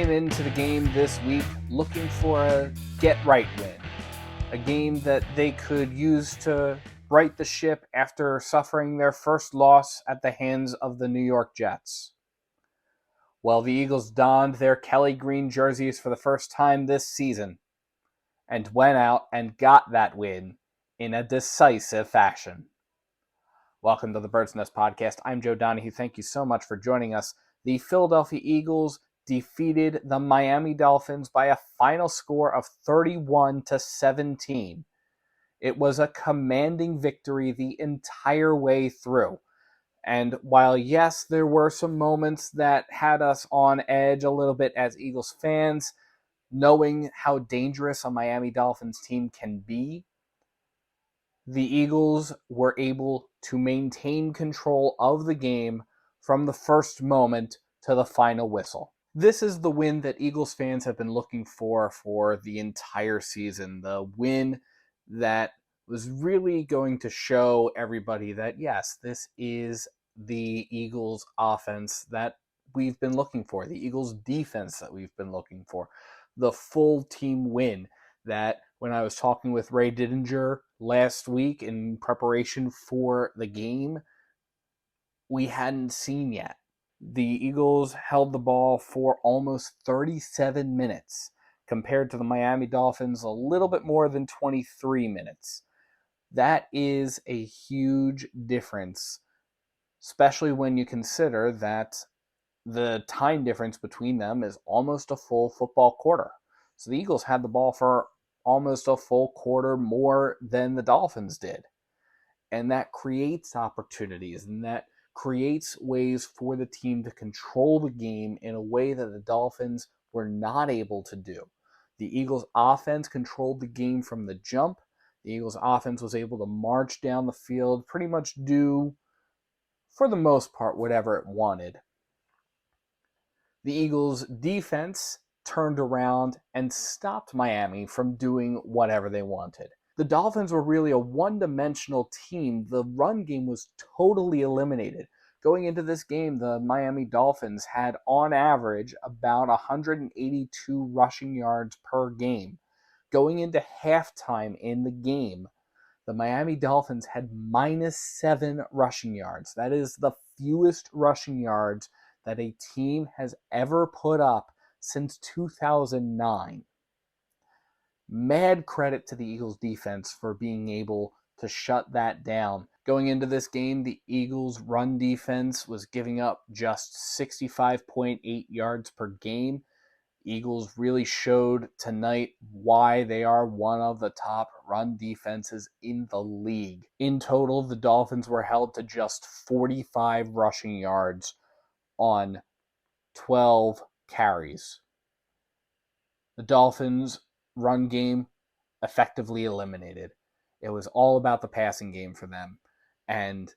came into the game this week looking for a get-right win, a game that they could use to right the ship after suffering their first loss at the hands of the New York Jets. Well, the Eagles donned their Kelly green jerseys for the first time this season and went out and got that win in a decisive fashion. Welcome to the Bird's Nest Podcast. I'm Joe Donahue. Thank you so much for joining us. The Philadelphia Eagles defeated the Miami Dolphins by a final score of 31-17. It was a commanding victory the entire way through. And while, yes, there were some moments that had us on edge a little bit as Eagles fans, knowing how dangerous a Miami Dolphins team can be, the Eagles were able to maintain control of the game from the first moment to the final whistle. This is the win that Eagles fans have been looking for the entire season. The win that was really going to show everybody that, yes, this is the Eagles offense that we've been looking for, the Eagles defense that we've been looking for, the full team win that when I was talking with Ray Didinger last week in preparation for the game, we hadn't seen yet. The Eagles held the ball for almost 37 minutes compared to the Miami Dolphins a little bit more than 23 minutes. That is a huge difference, especially when you consider that the time difference between them is almost a full football quarter. So the Eagles had the ball for almost a full quarter more than the Dolphins did. And that creates opportunities, and that creates ways for the team to control the game in a way that the Dolphins were not able to do. The Eagles' offense controlled the game from the jump. The Eagles' offense was able to march down the field, pretty much do, for the most part, whatever it wanted. The Eagles' defense turned around and stopped Miami from doing whatever they wanted. The Dolphins were really a one-dimensional team. The run game was totally eliminated. Going into this game, the Miami Dolphins had, on average, about 182 rushing yards per game. Going into halftime in the game, the Miami Dolphins had -7 rushing yards. That is the fewest rushing yards that a team has ever put up since 2009. Mad credit to the Eagles defense for being able to shut that down. Going into this game, the Eagles run defense was giving up just 65.8 yards per game. Eagles really showed tonight why they are one of the top run defenses in the league. In total, the Dolphins were held to just 45 rushing yards on 12 carries. The Dolphins' run game effectively eliminated. It was all about the passing game for them. And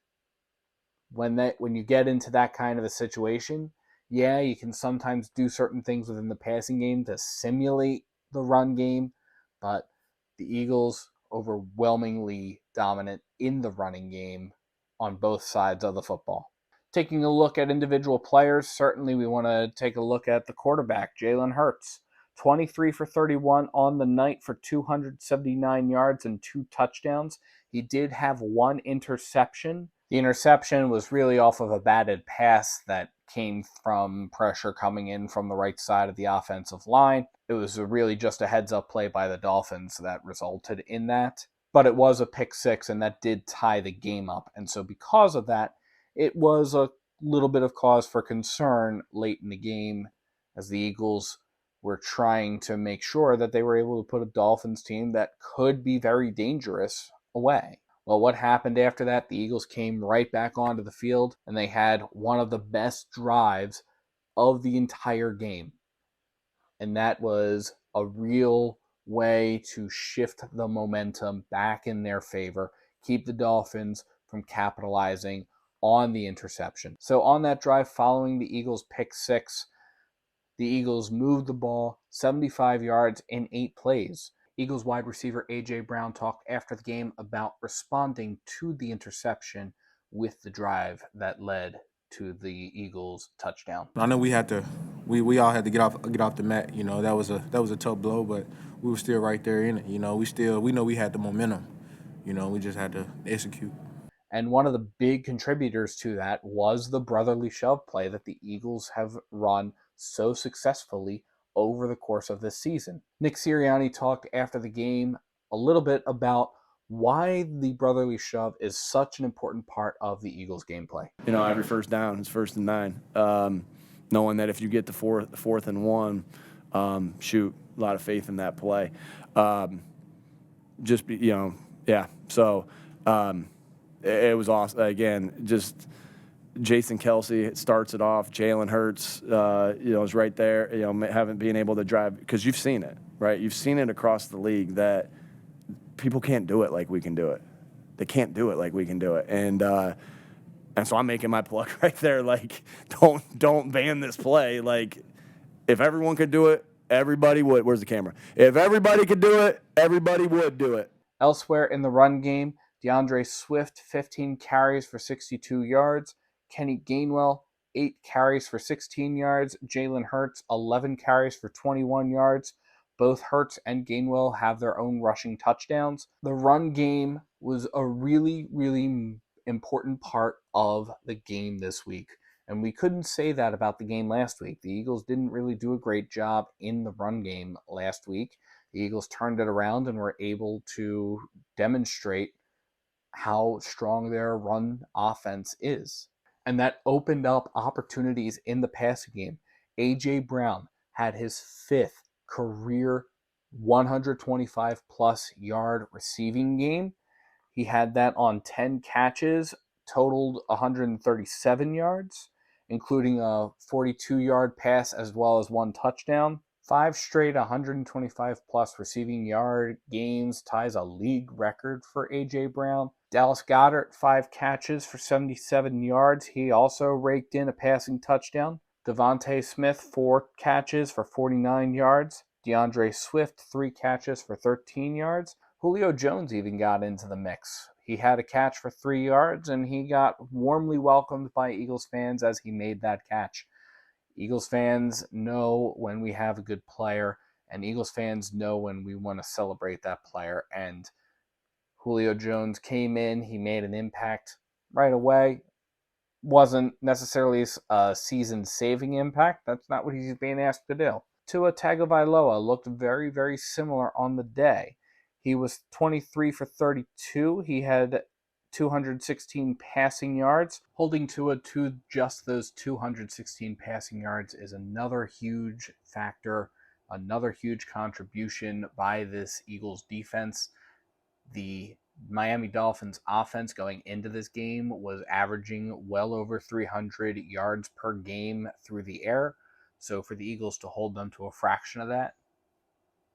when you get into that kind of a situation, yeah, you can sometimes do certain things within the passing game to simulate the run game, but the Eagles overwhelmingly dominant in the running game on both sides of the football. Taking a look at individual players, certainly we want to take a look at the quarterback, Jalen Hurts. 23 for 31 on the night for 279 yards and 2 touchdowns. He did have 1 interception. The interception was really off of a batted pass that came from pressure coming in from the right side of the offensive line. It was really just a heads-up play by the Dolphins that resulted in that. But it was a pick six, and that did tie the game up. And so because of that, it was a little bit of cause for concern late in the game as the Eagles were trying to make sure that they were able to put a Dolphins team that could be very dangerous away. Well, what happened after that? The Eagles came right back onto the field, and they had one of the best drives of the entire game. And that was a real way to shift the momentum back in their favor, keep the Dolphins from capitalizing on the interception. So on that drive following the Eagles' pick six, the Eagles moved the ball 75 yards in 8 plays. Eagles wide receiver A.J. Brown talked after the game about responding to the interception with the drive that led to the Eagles' touchdown. I know we had to we all had to get off the mat. That was a tough blow, but we were still right there in it. We know we had the momentum. We just had to execute. And one of the big contributors to that was the brotherly shove play that the Eagles have run so successfully over the course of this season. Nick Sirianni talked after the game a little bit about why the brotherly shove is such an important part of the Eagles' gameplay. Every first down is 1st and 9. Knowing that if you get to fourth and 1, shoot, a lot of faith in that play. Yeah. So it was awesome. Again, just Jason Kelsey starts it off. Jalen Hurts, is right there. Haven't been able to drive because you've seen it, right? You've seen it across the league that people can't do it like we can do it. They can't do it like we can do it, and so I'm making my plug right there. Like, don't ban this play. Like, if everyone could do it, everybody would. Where's the camera? If everybody could do it, everybody would do it. Elsewhere in the run game, DeAndre Swift, 15 carries for 62 yards. Kenny Gainwell, 8 carries for 16 yards. Jalen Hurts, 11 carries for 21 yards. Both Hurts and Gainwell have their own rushing touchdowns. The run game was a really, really important part of the game this week. And we couldn't say that about the game last week. The Eagles didn't really do a great job in the run game last week. The Eagles turned it around and were able to demonstrate how strong their run offense is. And that opened up opportunities in the passing game. A.J. Brown had his 5th career 125-plus yard receiving game. He had that on 10 catches, totaled 137 yards, including a 42-yard pass as well as 1 touchdown. 5 straight 125-plus receiving yard games ties a league record for A.J. Brown. Dallas Goedert, 5 catches for 77 yards. He also raked in a passing touchdown. Devontae Smith, 4 catches for 49 yards. DeAndre Swift, 3 catches for 13 yards. Julio Jones even got into the mix. He had a catch for 3 yards, and he got warmly welcomed by Eagles fans as he made that catch. Eagles fans know when we have a good player, and Eagles fans know when we want to celebrate that player. And Julio Jones came in, he made an impact right away. Wasn't necessarily a season-saving impact. That's not what he's being asked to do. Tua Tagovailoa looked very, very similar on the day. He was 23 for 32. He had 216 passing yards. Holding Tua to just those 216 passing yards is another huge factor, another huge contribution by this Eagles defense. The Miami Dolphins offense going into this game was averaging well over 300 yards per game through the air. So for the Eagles to hold them to a fraction of that,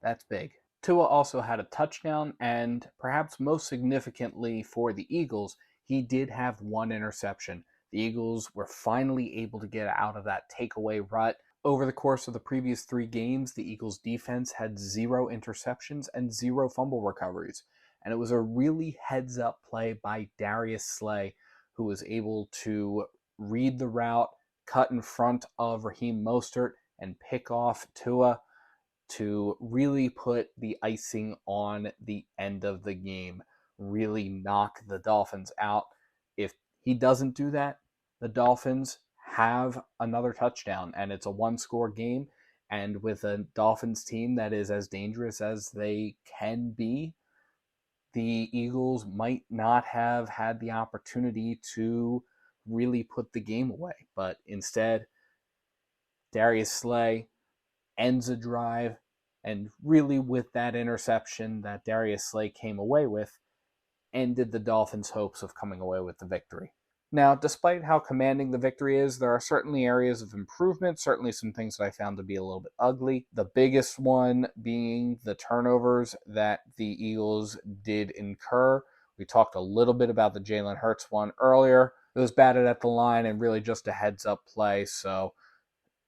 that's big. Tua also had a touchdown, and perhaps most significantly for the Eagles, he did have 1 interception. The Eagles were finally able to get out of that takeaway rut. Over the course of the previous 3 games, the Eagles defense had 0 interceptions and 0 fumble recoveries. And it was a really heads-up play by Darius Slay, who was able to read the route, cut in front of Raheem Mostert, and pick off Tua to really put the icing on the end of the game, really knock the Dolphins out. If he doesn't do that, the Dolphins have another touchdown, and it's a 1-score game. And with a Dolphins team that is as dangerous as they can be, the Eagles might not have had the opportunity to really put the game away. But instead, Darius Slay ends a drive, and really with that interception that Darius Slay came away with, ended the Dolphins' hopes of coming away with the victory. Now, despite how commanding the victory is, there are certainly areas of improvement, certainly some things that I found to be a little bit ugly. The biggest one being the turnovers that the Eagles did incur. We talked a little bit about the Jalen Hurts one earlier. It was batted at the line and really just a heads-up play, so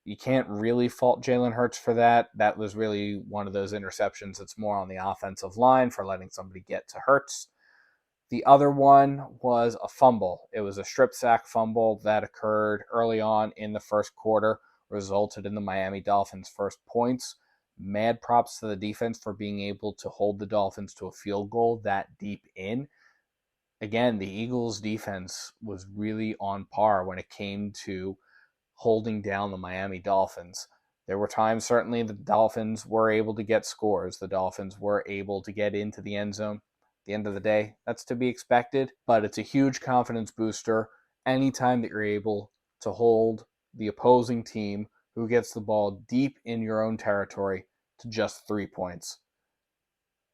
you can't really fault Jalen Hurts for that. That was really one of those interceptions that's more on the offensive line for letting somebody get to Hurts. The other one was a fumble. It was a strip sack fumble that occurred early on in the first quarter resulted in the Miami Dolphins' first points. Mad props to the defense for being able to hold the Dolphins to a field goal that deep in. Again, the Eagles' defense was really on par when it came to holding down the Miami Dolphins. There were times, certainly, the Dolphins were able to get scores. The Dolphins were able to get into the end zone. At the end of the day, that's to be expected, but it's a huge confidence booster anytime that you're able to hold the opposing team who gets the ball deep in your own territory to just 3 points.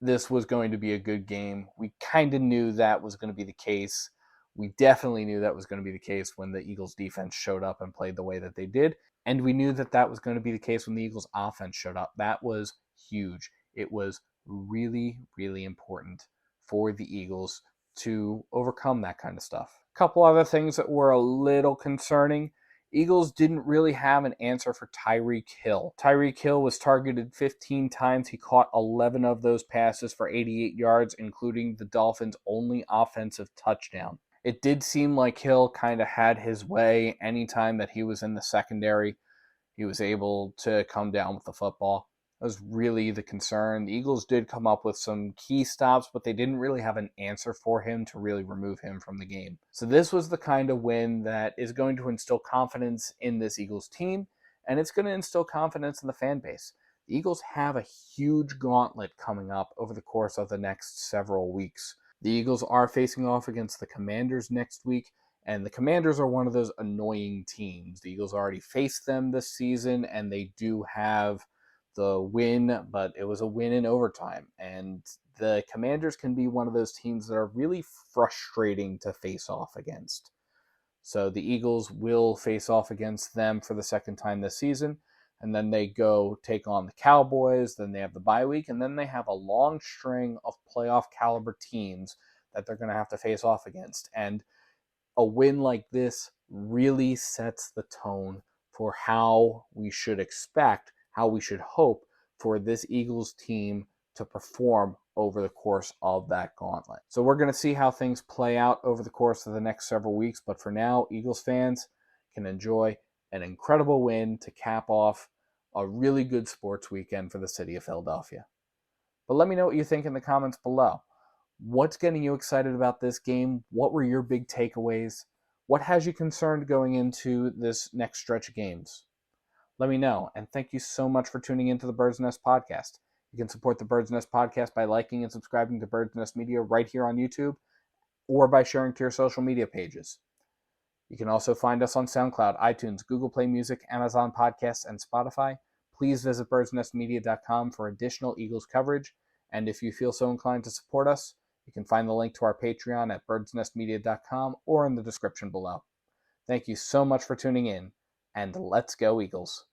This was going to be a good game. We kind of knew that was going to be the case. We definitely knew that was going to be the case when the Eagles defense showed up and played the way that they did. And we knew that that was going to be the case when the Eagles offense showed up. That was huge. It was really, really important for the Eagles to overcome that kind of stuff. A couple other things that were a little concerning. Eagles didn't really have an answer for Tyreek Hill. Tyreek Hill was targeted 15 times. He caught 11 of those passes for 88 yards, including the Dolphins' only offensive touchdown. It did seem like Hill kind of had his way anytime that he was in the secondary. He was able to come down with the football. That was really the concern. The Eagles did come up with some key stops, but they didn't really have an answer for him to really remove him from the game. So this was the kind of win that is going to instill confidence in this Eagles team, and it's going to instill confidence in the fan base. The Eagles have a huge gauntlet coming up over the course of the next several weeks. The Eagles are facing off against the Commanders next week, and the Commanders are one of those annoying teams. The Eagles already faced them this season, and they do have the win, but it was a win in overtime. And the Commanders can be one of those teams that are really frustrating to face off against. So the Eagles will face off against them for the second time this season. And then they go take on the Cowboys. Then they have the bye week. And then they have a long string of playoff caliber teams that they're going to have to face off against. And a win like this really sets the tone for how we should expect, how we should hope for this Eagles team to perform over the course of that gauntlet. So we're going to see how things play out over the course of the next several weeks. But for now, Eagles fans can enjoy an incredible win to cap off a really good sports weekend for the city of Philadelphia. But let me know what you think in the comments below. What's getting you excited about this game? What were your big takeaways? What has you concerned going into this next stretch of games? Let me know. And thank you so much for tuning into the Bird's Nest Podcast. You can support the Bird's Nest Podcast by liking and subscribing to Bird's Nest Media right here on YouTube or by sharing to your social media pages. You can also find us on SoundCloud, iTunes, Google Play Music, Amazon Podcasts, and Spotify. Please visit birdsnestmedia.com for additional Eagles coverage. And if you feel so inclined to support us, you can find the link to our Patreon at birdsnestmedia.com or in the description below. Thank you so much for tuning in, and let's go Eagles.